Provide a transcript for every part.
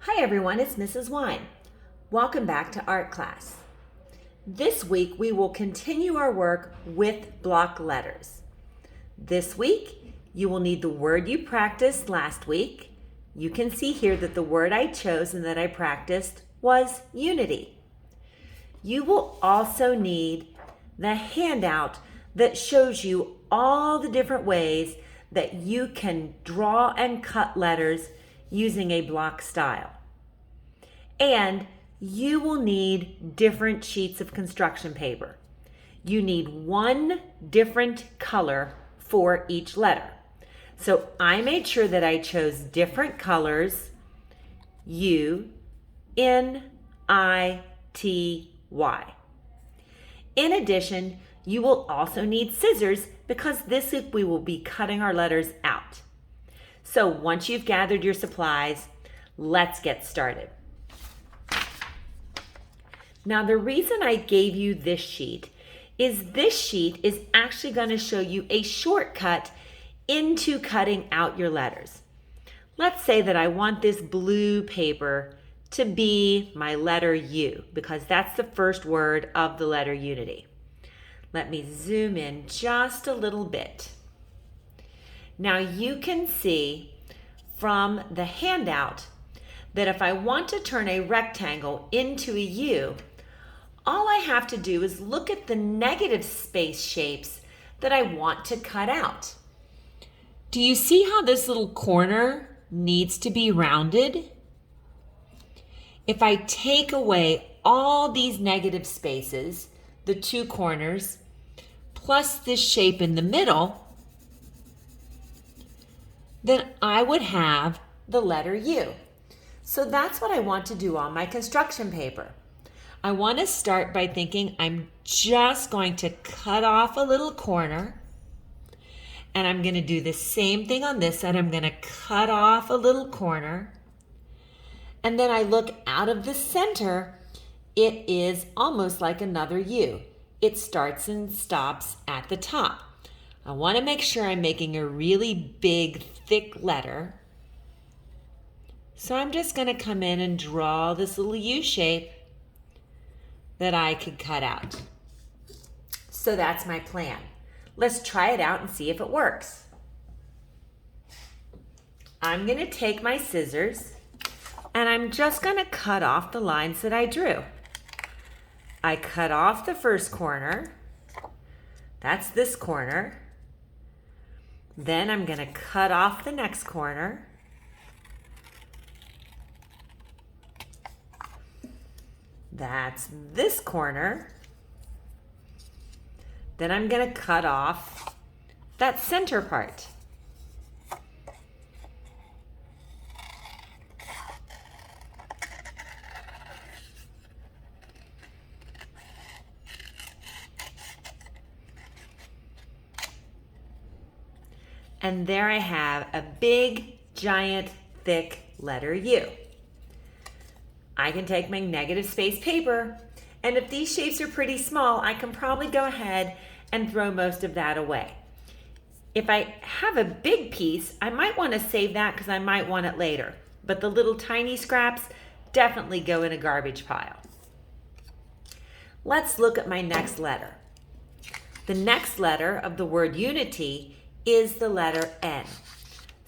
Hi everyone, it's Mrs. Wine. Welcome back to art class. This week we will continue our work with block letters. This week you will need the word you practiced last week. You can see here that the word I chose and that I practiced was unity. You will also need the handout that shows you all the different ways that you can draw and cut letters using a block style. And you will need different sheets of construction paper. You need one different color for each letter. So I made sure that I chose different colors, U, N, I, T, Y. In addition, you will also need scissors because this week we will be cutting our letters out. So once you've gathered your supplies, let's get started. Now the reason I gave you this sheet is actually going to show you a shortcut into cutting out your letters. Let's say that I want this blue paper to be my letter U because that's the first word of the letter unity. Let me zoom in just a little bit. Now you can see from the handout that if I want to turn a rectangle into a U, all I have to do is look at the negative space shapes that I want to cut out. Do you see how this little corner needs to be rounded? If I take away all these negative spaces, the two corners, plus this shape in the middle, then I would have the letter U. So that's what I want to do on my construction paper. I want to start by thinking I'm just going to cut off a little corner, and I'm going to do the same thing on this side. I'm going to cut off a little corner, and then I look out of the center. It is almost like another U. It starts and stops at the top. I want to make sure I'm making a really big, thick letter. So I'm just going to come in and draw this little U shape that I could cut out. So that's my plan. Let's try it out and see if it works. I'm going to take my scissors and I'm just going to cut off the lines that I drew. I cut off the first corner. That's this corner. Then I'm going to cut off the next corner. That's this corner. Then I'm going to cut off that center part. And there I have a big, giant, thick letter U. I can take my negative space paper, and if these shapes are pretty small, I can probably go ahead and throw most of that away. If I have a big piece, I might want to save that because I might want it later. But the little tiny scraps definitely go in a garbage pile. Let's look at my next letter. The next letter of the word unity is the letter N.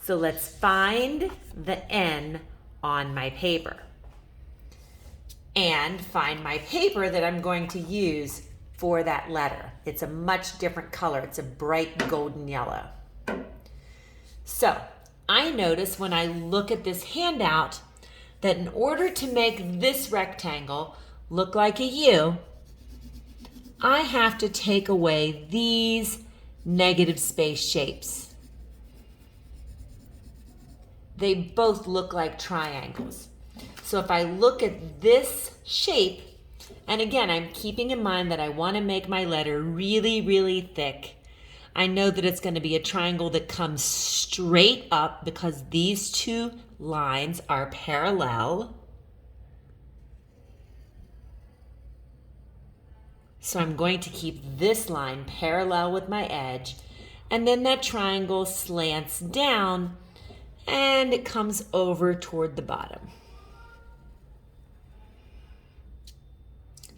So let's find the N on my paper and find my paper that I'm going to use for that letter. It's a much different color. It's a bright golden yellow. So I notice when I look at this handout that in order to make this rectangle look like a U, I have to take away these negative space shapes. They both look like triangles. So if I look at this shape, and again, I'm keeping in mind that I want to make my letter really, really thick. I know that it's going to be a triangle that comes straight up because these two lines are parallel. So I'm going to keep this line parallel with my edge, and then that triangle slants down and it comes over toward the bottom.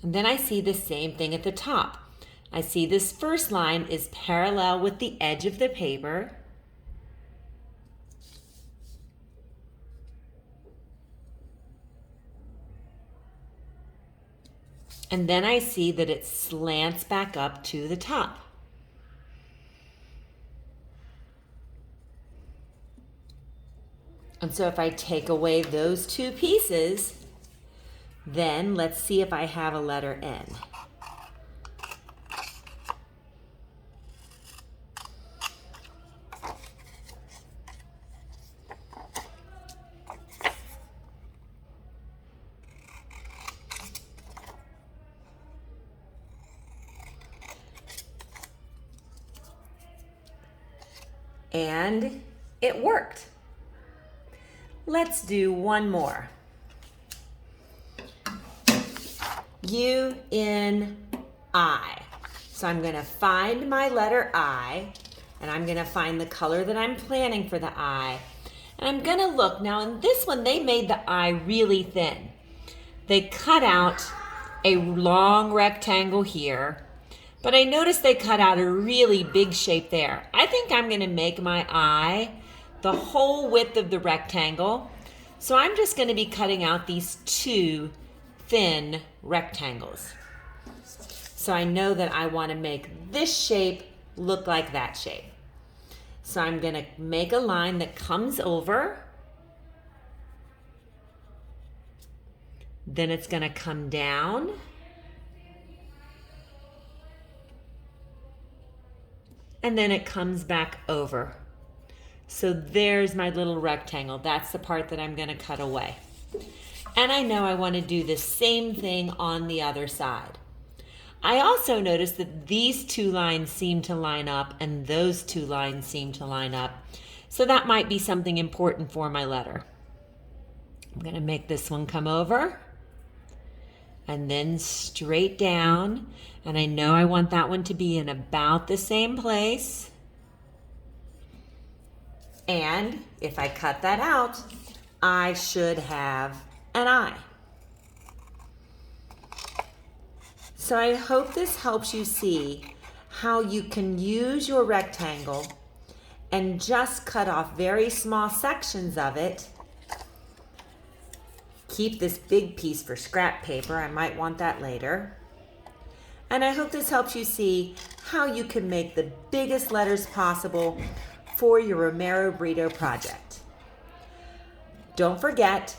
And then I see the same thing at the top. I see this first line is parallel with the edge of the paper. And then I see that it slants back up to the top. And so if I take away those two pieces, then let's see if I have a letter N. And it worked. Let's do one more. U-N-I. So I'm going to find my letter I, and I'm going to find the color that I'm planning for the I. And I'm going to look. Now in this one, they made the I really thin. They cut out a long rectangle here, but I noticed they cut out a really big shape there. I think I'm going to make my I the whole width of the rectangle. So I'm just going to be cutting out these two thin rectangles. So I know that I want to make this shape look like that shape. So I'm going to make a line that comes over. Then it's going to come down. And then it comes back over. So there's my little rectangle. That's the part that I'm going to cut away. And I know I want to do the same thing on the other side. I also noticed that these two lines seem to line up and those two lines seem to line up. So that might be something important for my letter. I'm going to make this one come over and then straight down. And I know I want that one to be in about the same place. And if I cut that out, I should have an I. So I hope this helps you see how you can use your rectangle and just cut off very small sections of it. Keep this big piece for scrap paper. I might want that later. And I hope this helps you see how you can make the biggest letters possible for your Romero Britto project. Don't forget,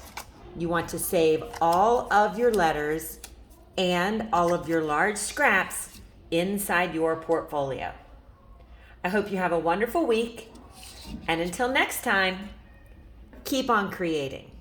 you want to save all of your letters and all of your large scraps inside your portfolio. I hope you have a wonderful week, and until next time, keep on creating.